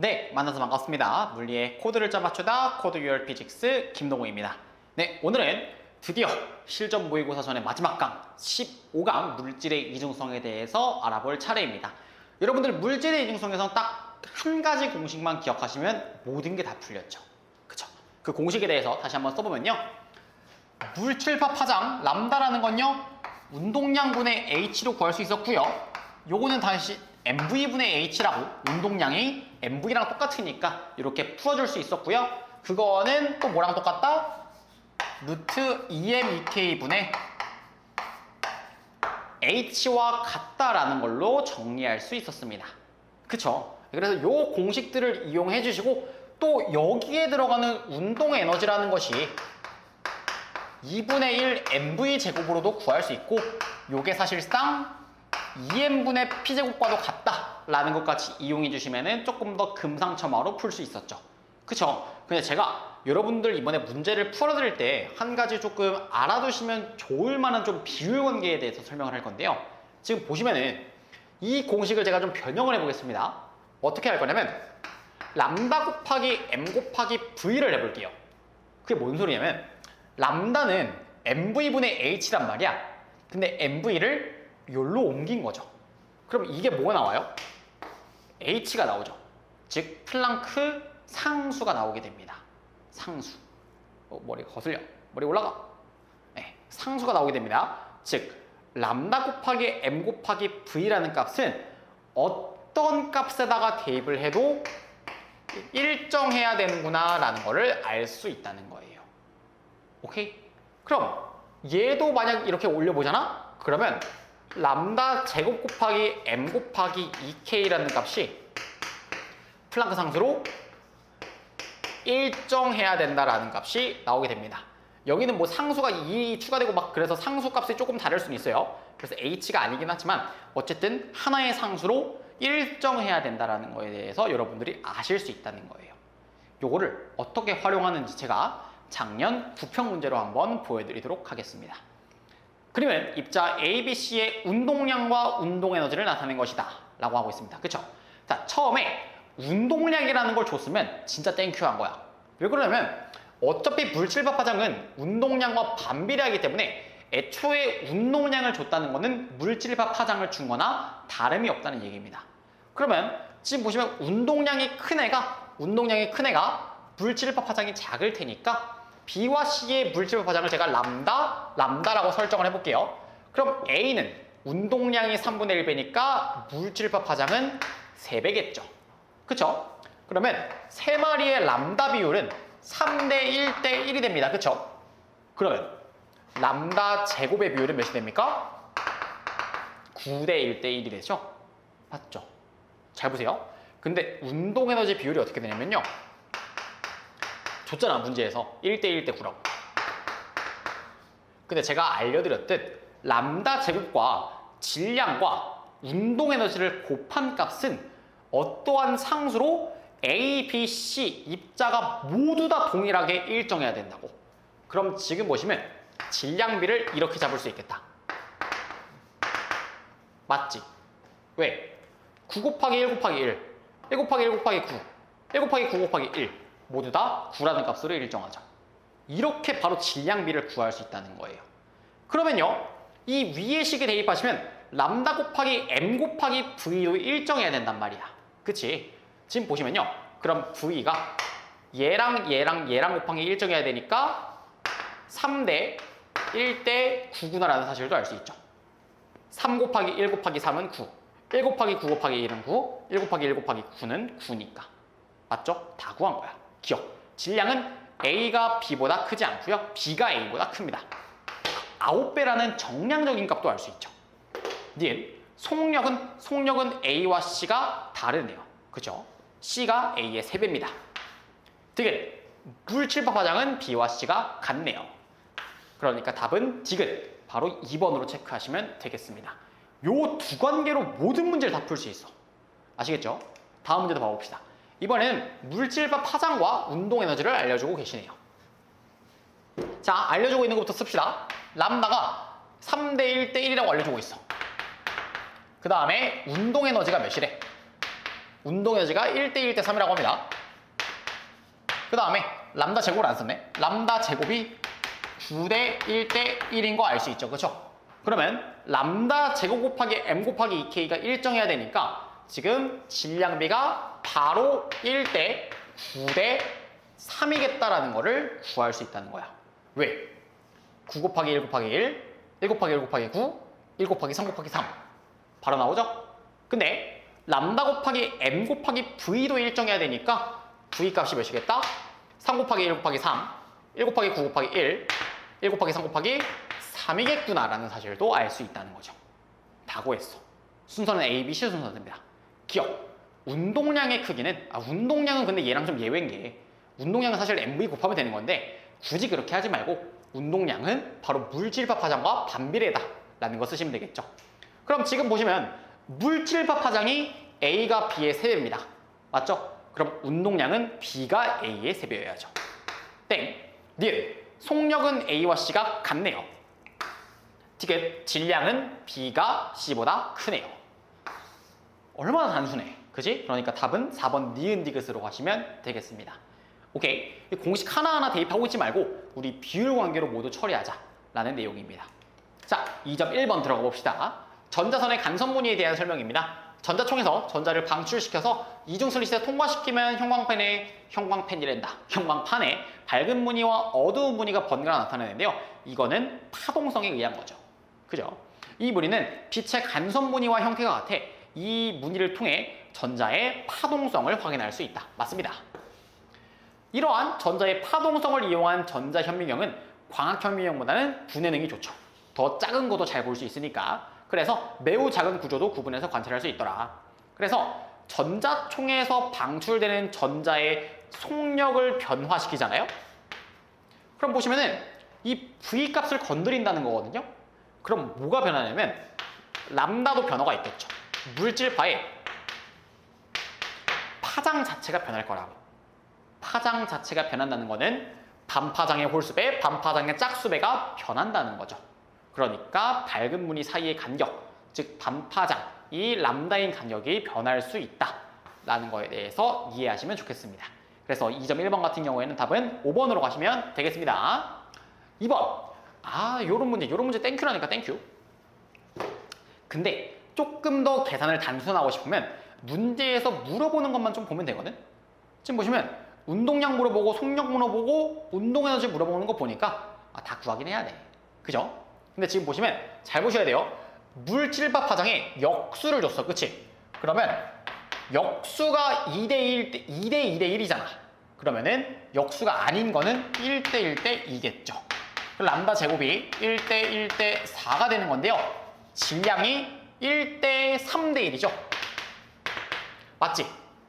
네, 만나서 반갑습니다. 물리의 코드를 짜맞추다 코드 UR 피직스 김동호입니다. 네, 오늘은 드디어 실전 모의고사 전의 마지막 강 15강 물질의 이중성에 대해서 알아볼 차례입니다. 여러분들 물질의 이중성에서 딱 한 가지 공식만 기억하시면 모든 게 다 풀렸죠. 그쵸? 그 공식에 대해서 다시 한번 써보면요. 물질파 파장 람다라는 건요. 운동량분의 H로 구할 수 있었고요. 요거는 다시 MV분의 H라고 운동량이 MV랑 똑같으니까 이렇게 풀어줄 수 있었고요. 그거는 또 뭐랑 똑같다? 루트 EM2K분의 H와 같다라는 걸로 정리할 수 있었습니다. 그쵸? 그래서 요 공식들을 이용해 주시고 또 여기에 들어가는 운동 에너지라는 것이 2분의 1 MV제곱으로도 구할 수 있고 요게 사실상 2n분의 p제곱과도 같다라는 것까지 이용해 주시면 조금 더 금상첨화로 풀 수 있었죠. 그쵸? 근데 제가 여러분들 이번에 문제를 풀어드릴 때 한 가지 조금 알아두시면 좋을 만한 좀 비율 관계에 대해서 설명을 할 건데요. 지금 보시면은 이 공식을 제가 좀 변형을 해보겠습니다. 어떻게 할 거냐면 람다 곱하기 m 곱하기 v를 해볼게요. 그게 뭔 소리냐면 람다는 mv분의 h란 말이야. 근데 mv를 여기로 옮긴 거죠. 그럼 이게 뭐가 나와요? h가 나오죠. 즉 플랑크 상수가 나오게 됩니다. 상수. 머리가 거슬려. 머리 올라가. 네, 상수가 나오게 됩니다. 즉 람다 곱하기 m 곱하기 v라는 값은 어떤 값에다가 대입을 해도 일정해야 되는구나 라는 거를 알 수 있다는 거예요. 오케이? 그럼 얘도 만약 이렇게 올려보잖아? 그러면 람다 제곱 곱하기 m 곱하기 2k라는 값이 플랑크 상수로 일정해야 된다라는 값이 나오게 됩니다. 여기는 뭐 상수가 2 추가되고 막 그래서 상수 값이 조금 다를 수는 있어요. 그래서 h가 아니긴 하지만 어쨌든 하나의 상수로 일정해야 된다라는 거에 대해서 여러분들이 아실 수 있다는 거예요. 요거를 어떻게 활용하는지 제가 작년 부평 문제로 한번 보여드리도록 하겠습니다. 그러면 입자 ABC의 운동량과 운동에너지를 나타낸 것이다 라고 하고 있습니다. 그쵸? 자, 처음에 운동량이라는 걸 줬으면 진짜 땡큐한 거야. 왜 그러냐면 어차피 물질파 파장은 운동량과 반비례하기 때문에 애초에 운동량을 줬다는 거는 물질파 파장을 준 거나 다름이 없다는 얘기입니다. 그러면 지금 보시면 운동량이 큰 애가 물질파 파장이 작을 테니까 B와 C의 물질파 파장을 제가 람다라고 설정을 해볼게요. 그럼 A는 운동량이 3분의 1배니까 물질파 파장은 3배겠죠. 그쵸? 그러면 세 마리의 람다 비율은 3대 1대 1이 됩니다. 그쵸? 그러면 람다 제곱의 비율은 몇이 됩니까? 9대 1대 1이 되죠? 맞죠? 잘 보세요. 근데 운동 에너지 비율이 어떻게 되냐면요. 줬잖아, 문제에서. 1대 1대 9라고. 근데 제가 알려드렸듯 람다 제곱과 질량과 운동 에너지를 곱한 값은 어떠한 상수로 A, B, C 입자가 모두 다 동일하게 일정해야 된다고. 그럼 지금 보시면 질량비를 이렇게 잡을 수 있겠다. 맞지? 왜? 9 곱하기 1 곱하기 1, 1 곱하기 1 곱하기 9, 1 곱하기 9 곱하기 1 모두 다 9라는 값으로 일정하죠. 이렇게 바로 질량비를 구할 수 있다는 거예요. 그러면요, 이 위의 식에 대입하시면 람다 곱하기 m 곱하기 v도 일정해야 된단 말이야. 그치? 지금 보시면요, 그럼 v가 얘랑 곱하기 일정해야 되니까 3대 1대 9구나라는 사실도 알 수 있죠. 3 곱하기 1 곱하기 3은 9, 1 곱하기 9 곱하기 1은 9, 1 곱하기 1 곱하기 9는 9니까. 맞죠? 다 구한 거야. 기억. 질량은 A가 B보다 크지 않고요. B가 A보다 큽니다. 9배라는 정량적인 값도 알 수 있죠. 니은 속력은 A와 C가 다르네요. 그죠? C가 A의 3배입니다. 디귿. 물질파 파장은 B와 C가 같네요. 그러니까 답은 디귿. 바로 2번으로 체크하시면 되겠습니다. 요 두 관계로 모든 문제를 다 풀 수 있어. 아시겠죠? 다음 문제도 봐봅시다. 이번에는 물질파 파장과 운동 에너지를 알려주고 계시네요. 자, 알려주고 있는 것부터 씁시다. 람다가 3대 1대 1이라고 알려주고 있어. 그 다음에 운동 에너지가 몇이래? 운동 에너지가 1대 1대 3이라고 합니다. 그 다음에 람다 제곱을 안 썼네. 람다 제곱이 9대 1대 1인 거 알 수 있죠. 그렇죠? 그러면 람다 제곱 곱하기 m 곱하기 2k가 일정해야 되니까 지금 질량비가 바로 1대 9대 3이겠다라는 거를 구할 수 있다는 거야. 왜? 9 곱하기 1 곱하기 1, 1 곱하기 1 곱하기 9, 1 곱하기 3 곱하기 3 바로 나오죠? 근데 람다 곱하기 m 곱하기 v도 일정해야 되니까 v 값이 몇이겠다? 3 곱하기 1 곱하기 3, 1 곱하기 9 곱하기 1, 1 곱하기 3 곱하기 3이겠구나 라는 사실도 알 수 있다는 거죠. 다 구했어. 순서는 A, B, C 순서입니다. 기억. 운동량의 크기는 운동량은 근데 얘랑 좀 예외인 게 운동량은 사실 MV 곱하면 되는 건데 굳이 그렇게 하지 말고 운동량은 바로 물질파 파장과 반비례다 라는 거 쓰시면 되겠죠. 그럼 지금 보시면 물질파 파장이 A가 B의 3배입니다. 맞죠? 그럼 운동량은 B가 A의 3배여야죠. 땡. 니은. 속력은 A와 C가 같네요. 티켓. 질량은 B가 C보다 크네요. 얼마나 단순해. 그지? 그러니까 답은 4번 니은 디귿으로 가시면 되겠습니다. 오케이. 공식 하나하나 대입하고 있지 말고 우리 비율 관계로 모두 처리하자 라는 내용입니다. 자, 2점 1번 들어가 봅시다. 전자선의 간선 무늬에 대한 설명입니다. 전자총에서 전자를 방출시켜서 이중슬릿에 통과시키면 형광판에 밝은 무늬와 어두운 무늬가 번갈아 나타나는데요. 이거는 파동성에 의한 거죠. 그죠? 이 무늬는 빛의 간선 무늬와 형태가 같아 이 무늬를 통해 전자의 파동성을 확인할 수 있다. 맞습니다. 이러한 전자의 파동성을 이용한 전자현미경은 광학현미경보다는 분해능이 좋죠. 더 작은 것도 잘 볼 수 있으니까. 그래서 매우 작은 구조도 구분해서 관찰할 수 있더라. 그래서 전자총에서 방출되는 전자의 속력을 변화시키잖아요. 그럼 보시면은 이 V 값을 건드린다는 거거든요. 그럼 뭐가 변하냐면 람다도 변화가 있겠죠. 물질파의 파장 자체가 변할 거라고. 파장 자체가 변한다는 거는 반파장의 홀수배, 반파장의 짝수배가 변한다는 거죠. 그러니까 밝은 무늬 사이의 간격, 즉 반파장, 이 람다인 간격이 변할 수 있다라는 거에 대해서 이해하시면 좋겠습니다. 그래서 2점 1번 같은 경우에는 답은 5번으로 가시면 되겠습니다. 2번. 요런 문제 땡큐라니까 땡큐. 근데 조금 더 계산을 단순하고 싶으면 문제에서 물어보는 것만 좀 보면 되거든. 지금 보시면 운동량 물어보고 속력 물어보고 운동에너지 물어보는 거 보니까 다 구하긴 해야 돼. 그죠? 근데 지금 보시면 잘 보셔야 돼요. 물질파 파장에 역수를 줬어. 그치? 그러면 역수가 2대 2대 1이잖아. 그러면은 역수가 아닌 거는 1대 1대 2겠죠. 람다 제곱이 1대 1대 4가 되는 건데요. 질량이 1대 3대 1이죠. 맞지?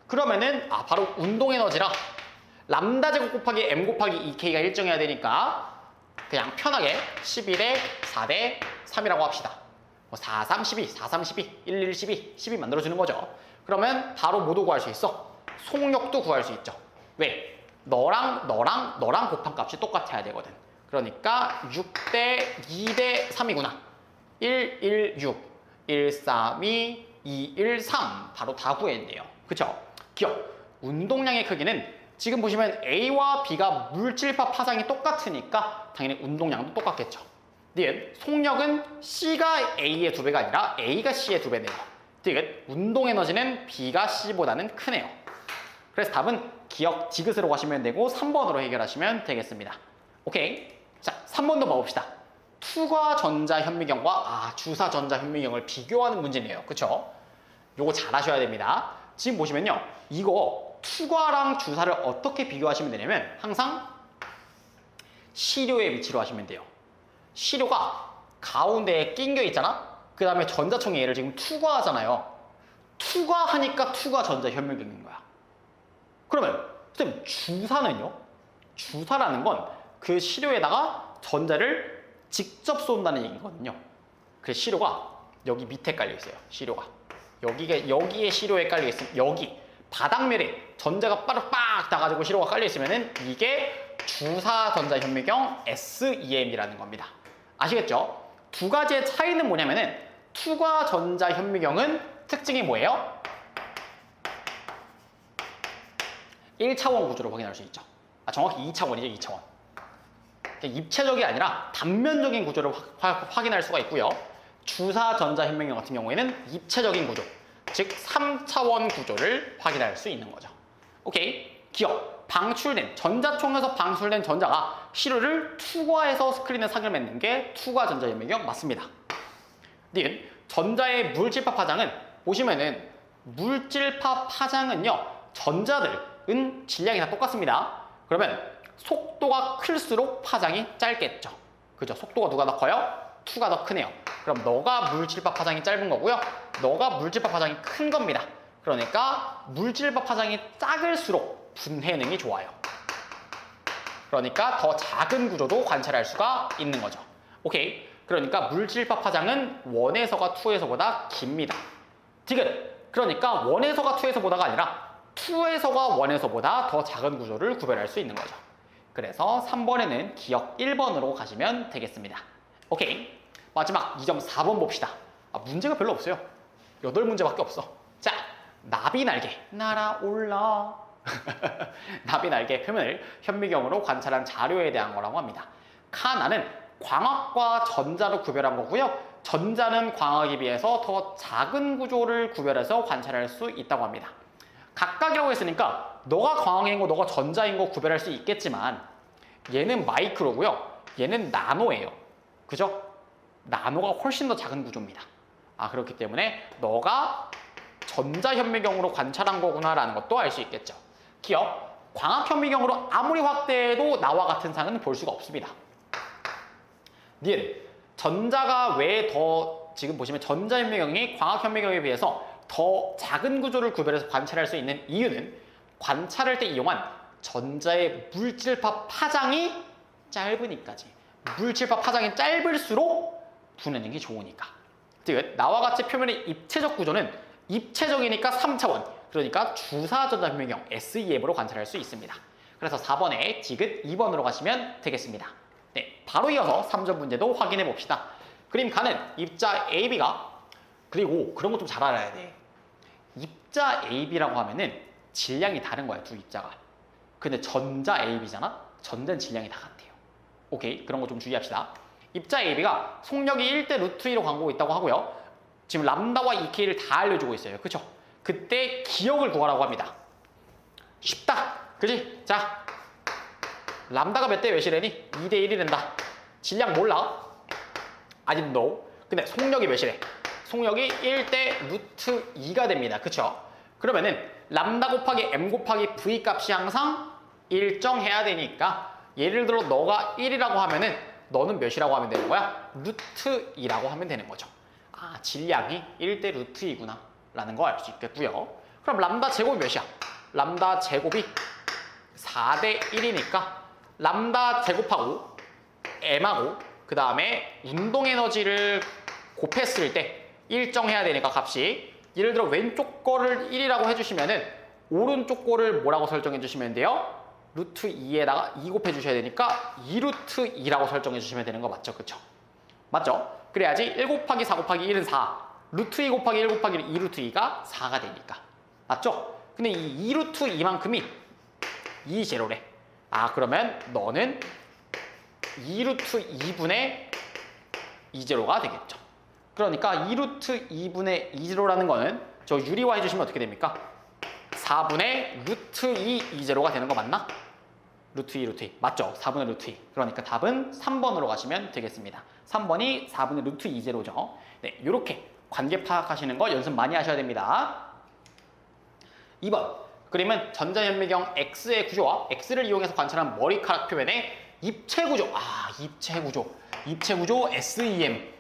그러면은 바로 운동 에너지라 람다 제곱 곱하기 m 곱하기 2k가 일정해야 되니까 그냥 편하게 11에 4대 3이라고 합시다. 4, 3, 12, 4, 3, 12, 1, 1, 12, 12 만들어주는 거죠. 그러면 바로 뭐도 구할 수 있어? 속력도 구할 수 있죠. 왜? 너랑 곱한 값이 똑같아야 되거든. 그러니까 6대 2대 3이구나. 1, 1, 6, 1, 3, 2, 2, 1, 3 바로 다 구했네요. 그쵸? 기억. 운동량의 크기는 지금 보시면 A와 B가 물질파 파장이 똑같으니까 당연히 운동량도 똑같겠죠. 니은 속력은 C가 A의 2배가 아니라 A가 C의 2배네요. 니은 운동 에너지는 B가 C보다는 크네요. 그래서 답은 기억 디귿으로 가시면 되고 3번으로 해결하시면 되겠습니다. 오케이. 자, 3번도 봐봅시다. 투과 전자 현미경과 주사 전자 현미경을 비교하는 문제네요. 그쵸? 요거 잘 하셔야 됩니다. 지금 보시면요. 이거 투과랑 주사를 어떻게 비교하시면 되냐면 항상 시료의 위치로 하시면 돼요. 시료가 가운데에 낑겨 있잖아? 그 다음에 전자총의 얘를 지금 투과하잖아요. 투과하니까 투과 전자 현미경인 거야. 그러면 선생님 주사는요? 주사라는 건 그 시료에다가 전자를 직접 쏜다는 얘기거든요. 그 시료가 여기 밑에 깔려 있어요. 시료가 여기에 시료에 깔려 있으면 여기 바닥면에 전자가 빠르빡 나가지고 시료가 깔려 있으면은 이게 주사 전자 현미경 SEM이라는 겁니다. 아시겠죠? 두 가지의 차이는 뭐냐면은 투과 전자 현미경은 특징이 뭐예요? 1차원 구조를 확인할 수 있죠. 정확히 2차원이죠, 2차원. 입체적이 아니라 단면적인 구조를 확인할 수가 있고요. 주사 전자현미경 같은 경우에는 입체적인 구조, 즉 3차원 구조를 확인할 수 있는 거죠. 오케이. 기억. 방출된 전자총에서 방출된 전자가 시료를 투과해서 스크린에 상을 맺는 게 투과 전자현미경 맞습니다. 니은 전자의 물질파 파장은 보시면은 물질파 파장은요, 전자들은 질량이 다 똑같습니다. 그러면 속도가 클수록 파장이 짧겠죠. 그죠? 속도가 누가 더 커요? 투가 더 크네요. 그럼 너가 물질파 파장이 짧은 거고요. 너가 물질파 파장이 큰 겁니다. 그러니까 물질파 파장이 작을수록 분해능이 좋아요. 그러니까 더 작은 구조도 관찰할 수가 있는 거죠. 오케이. 그러니까 물질파 파장은 1에서가 2에서보다 깁니다. 디귿. 그러니까 1에서가 2에서보다가 아니라 2에서가 1에서보다 더 작은 구조를 구별할 수 있는 거죠. 그래서 3번에는 기억 1번으로 가시면 되겠습니다. 오케이. 마지막 2.4번 봅시다. 문제가 별로 없어요. 8문제밖에 없어. 자, 나비날개 날아올라. 나비날개 표면을 현미경으로 관찰한 자료에 대한 거라고 합니다. 카나는 광학과 전자로 구별한 거고요. 전자는 광학에 비해서 더 작은 구조를 구별해서 관찰할 수 있다고 합니다. 각각이라고 했으니까 너가 광학인 거, 너가 전자인 거 구별할 수 있겠지만 얘는 마이크로고요. 얘는 나노예요. 그죠? 나노가 훨씬 더 작은 구조입니다. 그렇기 때문에 너가 전자현미경으로 관찰한 거구나라는 것도 알 수 있겠죠. 기억, 광학현미경으로 아무리 확대해도 나와 같은 상은 볼 수가 없습니다. 니은, 전자가 왜 더, 지금 보시면 전자현미경이 광학현미경에 비해서 더 작은 구조를 구별해서 관찰할 수 있는 이유는 관찰할 때 이용한 전자의 물질파 파장이 짧으니까지. 물질파 파장이 짧을수록 분해능이 좋으니까. 즉, 나와 같이 표면의 입체적 구조는 입체적이니까 3차원, 그러니까 주사 전자현미경 SEM으로 관찰할 수 있습니다. 그래서 4번에 디귿 2번으로 가시면 되겠습니다. 네, 바로 이어서 3점 문제도 확인해 봅시다. 그림 가는 입자 AB가, 그리고 그런 거 좀 잘 알아야 돼. 입자 AB라고 하면은 질량이 다른 거야, 두 입자가. 근데 전자 AB잖아? 전자는 질량이 다 같아요. 오케이, 그런 거 좀 주의합시다. 입자 AB가 속력이 1대 루트 2로 가고 있다고 하고요. 지금 람다와 EK를 다 알려주고 있어요. 그쵸? 그때 기억을 구하라고 합니다. 쉽다. 그지? 자, 람다가 몇 대 몇이래니? 2대 1이 된다. 질량 몰라? I didn't know. 근데 속력이 몇이래? 속력이 1대 루트 2가 됩니다. 그쵸? 그러면은 람다 곱하기 m 곱하기 v 값이 항상 일정해야 되니까, 예를 들어 너가 1이라고 하면은 너는 몇이라고 하면 되는 거야? 루트 2라고 하면 되는 거죠. 질량이 1대 루트 2구나 라는 거 알 수 있겠고요. 그럼 람다 제곱이 몇이야? 람다 제곱이 4대 1이니까 람다 제곱하고 m하고 그 다음에 운동 에너지를 곱했을 때 일정해야 되니까 값이, 예를 들어 왼쪽 거를 1이라고 해주시면은 오른쪽 거를 뭐라고 설정해 주시면 돼요? 루트 2에다가 2 곱해 주셔야 되니까 2루트 2라고 설정해 주시면 되는 거 맞죠? 그쵸? 맞죠? 그래야지 1 곱하기 4 곱하기 1은 4, 루트 2 곱하기 1 곱하기 2루트 2가 4가 되니까. 맞죠? 근데 이 2루트 2만큼이 2제로래. 그러면 너는 2루트 2분의 2제로가 되겠죠. 그러니까 2루트 2분의 2제로라는 거는 저 유리화 해주시면 어떻게 됩니까? 4분의 루트 2 2제로가 되는 거 맞나? 루트 2, 루트 2. 맞죠? 4분의 루트 2. 그러니까 답은 3번으로 가시면 되겠습니다. 3번이 4분의 루트 2제로죠. 네, 이렇게 관계 파악하시는 거 연습 많이 하셔야 됩니다. 2번. 그림은 전자현미경 X의 구조와 X를 이용해서 관찰한 머리카락 표면의 입체 구조. 입체 구조. 입체 구조 SEM.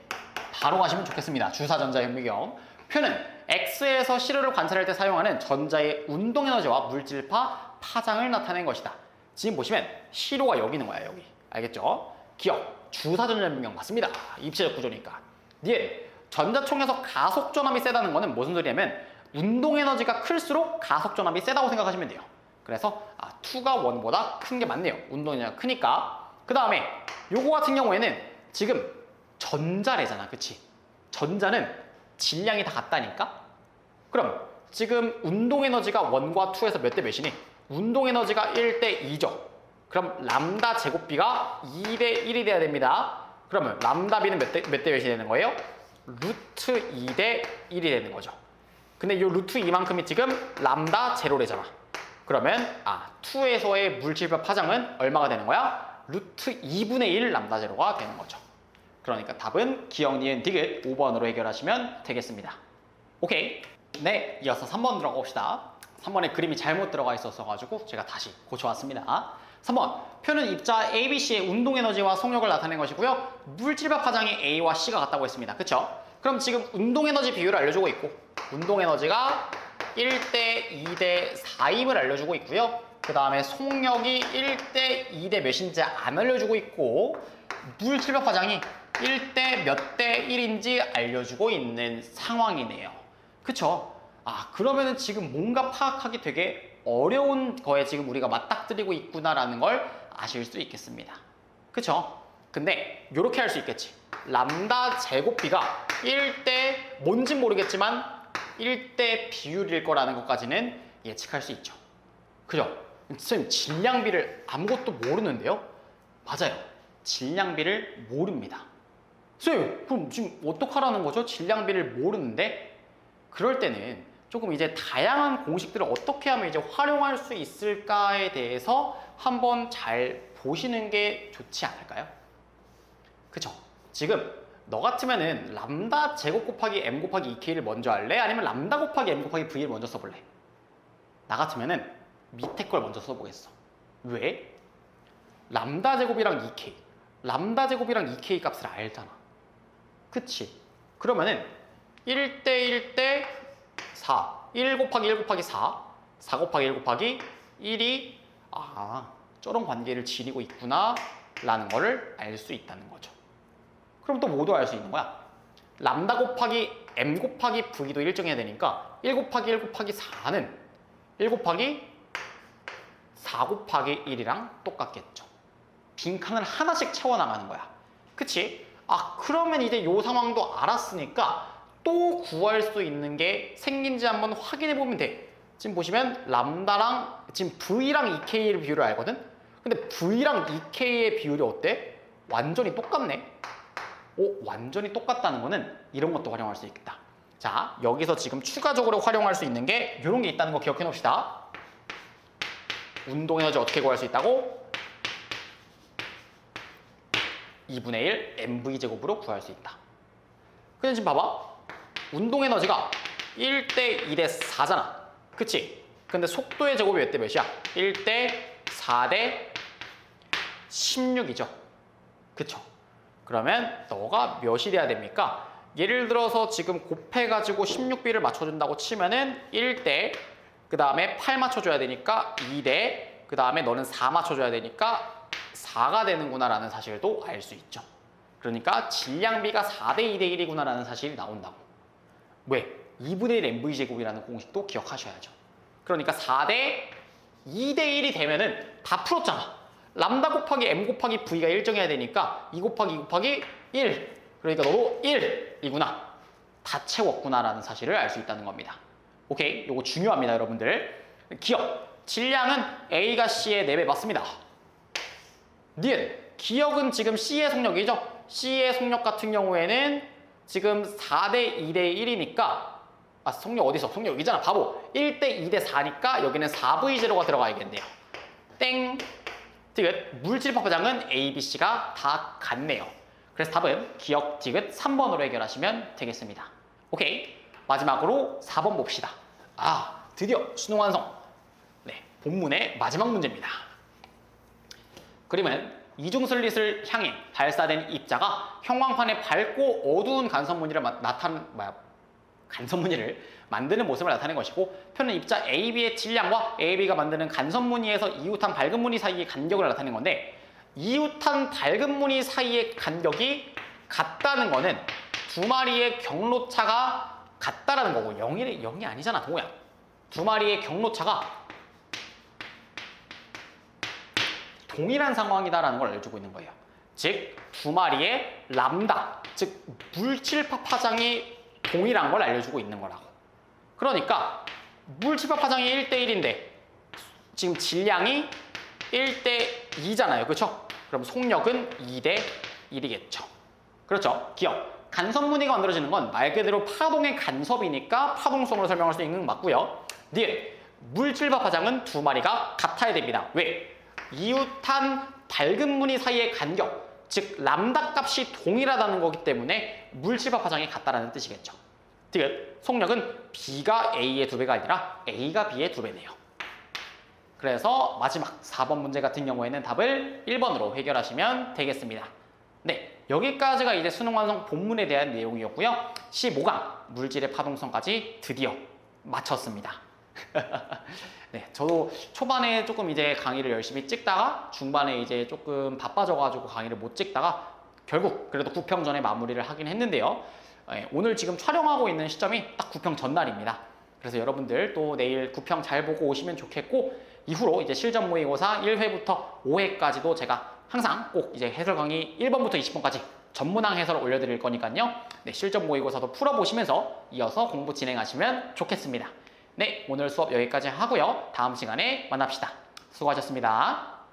바로 가시면 좋겠습니다. 주사 전자현미경. 표는 X에서 시료를 관찰할 때 사용하는 전자의 운동 에너지와 물질파 파장을 나타낸 것이다. 지금 보시면 시료가 여기 있는 거야, 여기. 알겠죠? 기억. 주사 전자현미경 맞습니다. 입체적 구조니까. 니은 전자총에서 가속 전압이 세다는 거는 무슨 소리냐면 운동 에너지가 클수록 가속 전압이 세다고 생각하시면 돼요. 그래서 2가 1보다 큰 게 맞네요. 운동 에너지가 크니까. 그 다음에 요거 같은 경우에는 지금 전자래잖아. 그치? 전자는 질량이 다 같다니까? 그럼 지금 운동 에너지가 1과 2에서 몇 대 몇이니? 운동 에너지가 1대 2죠. 그럼 람다 제곱비가 2대 1이 돼야 됩니다. 그러면 람다 B는 몇 대 몇이 되는 거예요? 루트 2대 1이 되는 거죠. 근데 이 루트 2만큼이 지금 람다 제로래잖아. 그러면 2에서의 물질법 파장은 얼마가 되는 거야? 루트 2분의 1 람다 제로가 되는 거죠. 그러니까 답은 기억, 니은, 디귿 5번으로 해결하시면 되겠습니다. 오케이. 네, 이어서 3번 들어가 봅시다. 3번에 그림이 잘못 들어가 있었어가지고 제가 다시 고쳐왔습니다. 3번, 표는 입자 ABC의 운동 에너지와 속력을 나타낸 것이고요. 물질법 파장이 A와 C가 같다고 했습니다. 그쵸? 그럼 지금 운동 에너지 비율을 알려주고 있고, 운동 에너지가 1대 2대 4임을 알려주고 있고요. 그 다음에 속력이 1대 2대 몇인지 안 알려주고 있고, 물질법 파장이 1대 몇 대 1인지 알려주고 있는 상황이네요. 그쵸? 그러면은 지금 뭔가 파악하기 되게 어려운 거에 지금 우리가 맞닥뜨리고 있구나라는 걸 아실 수 있겠습니다. 그쵸? 근데 이렇게 할 수 있겠지. 람다 제곱비가 1대 뭔진 모르겠지만 1대 비율일 거라는 것까지는 예측할 수 있죠. 그죠? 선생님 질량비를 아무것도 모르는데요? 맞아요. 질량비를 모릅니다. 선생님 그럼 지금 어떡하라는 거죠? 질량비를 모르는데? 그럴 때는 조금 이제 다양한 공식들을 어떻게 하면 이제 활용할 수 있을까에 대해서 한번 잘 보시는 게 좋지 않을까요? 그쵸? 지금 너 같으면은 람다 제곱 곱하기 m 곱하기 2k를 먼저 할래? 아니면 람다 곱하기 m 곱하기 v를 먼저 써볼래? 나 같으면은 밑에 걸 먼저 써보겠어. 왜? 람다 제곱이랑 2k, 람다 제곱이랑 2k 값을 알잖아. 그치? 그러면은 1대 1대 4, 1 곱하기 1 곱하기 4, 4 곱하기 1 곱하기 1이 저런 관계를 지니고 있구나 라는 거를 알 수 있다는 거죠. 그럼 또 뭐도 알 수 있는 거야? 람다 곱하기 m 곱하기 v도 일정해야 되니까 1 곱하기 1 곱하기 4는 1 곱하기 4 곱하기 1이랑 똑같겠죠. 빈칸을 하나씩 채워나가는 거야. 그치? 그러면 이제 요 상황도 알았으니까 또 구할 수 있는 게 생긴지 한번 확인해 보면 돼. 지금 보시면 람다랑 지금 v랑 2k의 비율을 알거든? 근데 v랑 2k의 비율이 어때? 완전히 똑같네. 완전히 똑같다는 거는 이런 것도 활용할 수 있겠다. 자, 여기서 지금 추가적으로 활용할 수 있는 게 이런 게 있다는 거 기억해 놓읍시다. 운동 에너지 어떻게 구할 수 있다고? 2분의 1 mv제곱으로 구할 수 있다. 근데 지금 봐봐. 운동 에너지가 1대 2대 4잖아. 그치? 근데 속도의 제곱이 몇 대 몇이야? 1대 4대 16이죠. 그쵸? 그러면 너가 몇이 돼야 됩니까? 예를 들어서 지금 곱해가지고 16B를 맞춰준다고 치면은 1대, 그 다음에 8 맞춰줘야 되니까 2대, 그 다음에 너는 4 맞춰줘야 되니까 4가 되는구나라는 사실도 알 수 있죠. 그러니까 질량비가 4대 2대 1이구나라는 사실이 나온다고. 왜? 2분의 1 mv제곱이라는 공식도 기억하셔야죠. 그러니까 4대 2대 1이 되면은 다 풀었잖아. 람다 곱하기 m 곱하기 v가 일정해야 되니까 2 곱하기 2 곱하기 1. 그러니까 너도 1이구나. 다 채웠구나라는 사실을 알 수 있다는 겁니다. 오케이? 요거 중요합니다, 여러분들. 기억. 질량은 A가 C의 4배 맞습니다. 니은. 기억은 지금 C의 속력이죠? C의 속력 같은 경우에는 지금 4대 2대 1이니까 속력 어디서? 속력 여기잖아. 바보. 1대 2대 4니까 여기는 4V0가 들어가야겠네요. 땡. 디귿. 물질법 파장은 A, B, C가 다 같네요. 그래서 답은 기억, 디귿 3번으로 해결하시면 되겠습니다. 오케이. 마지막으로 4번 봅시다. 드디어 수능 완성. 네, 본문의 마지막 문제입니다. 그림은 이중슬릿을 향해 발사된 입자가 형광판에 밝고 어두운 간선무늬를 만드는 모습을 나타낸 것이고, 표는 입자 AB의 질량과 AB가 만드는 간선무늬에서 이웃한 밝은 무늬 사이의 간격을 나타낸 건데, 이웃한 밝은 무늬 사이의 간격이 같다는 거는 두 마리의 경로차가 같다라는 거고, 0이 아니잖아, 동호야. 두 마리의 경로차가 동일한 상황이다라는 걸 알려주고 있는 거예요. 즉, 두 마리의 람다, 즉 물질파 파장이 동일한 걸 알려주고 있는 거라고. 그러니까 물질파 파장이 1대 1인데 지금 질량이 1대 2잖아요. 그렇죠? 그럼 속력은 2대 1이겠죠. 그렇죠? 기억. 간섭 무늬가 만들어지는 건 말 그대로 파동의 간섭이니까 파동성으로 설명할 수 있는 건 맞고요. 니은. 물질과 파장은 두 마리가 같아야 됩니다. 왜? 이웃한 밝은 무늬 사이의 간격, 즉 람다 값이 동일하다는 거기 때문에 물질과 파장이 같다라는 뜻이겠죠. 즉 속력은 B가 A의 2배가 아니라 A가 B의 2배네요. 그래서 마지막 4번 문제 같은 경우에는 답을 1번으로 해결하시면 되겠습니다. 네, 여기까지가 이제 수능 완성 본문에 대한 내용이었고요. 15강 물질의 파동성까지 드디어 마쳤습니다. 네, 저도 초반에 조금 이제 강의를 열심히 찍다가 중반에 이제 조금 바빠져가지고 강의를 못 찍다가 결국 그래도 9평 전에 마무리를 하긴 했는데요. 오늘 지금 촬영하고 있는 시점이 딱 9평 전날입니다. 그래서 여러분들 또 내일 9평 잘 보고 오시면 좋겠고 이후로 이제 실전 모의고사 1회부터 5회까지도 제가 항상 꼭 이제 해설 강의 1번부터 20번까지 전문항 해설을 올려드릴 거니까요. 네, 실전 모의고사도 풀어보시면서 이어서 공부 진행하시면 좋겠습니다. 네, 오늘 수업 여기까지 하고요. 다음 시간에 만납시다. 수고하셨습니다.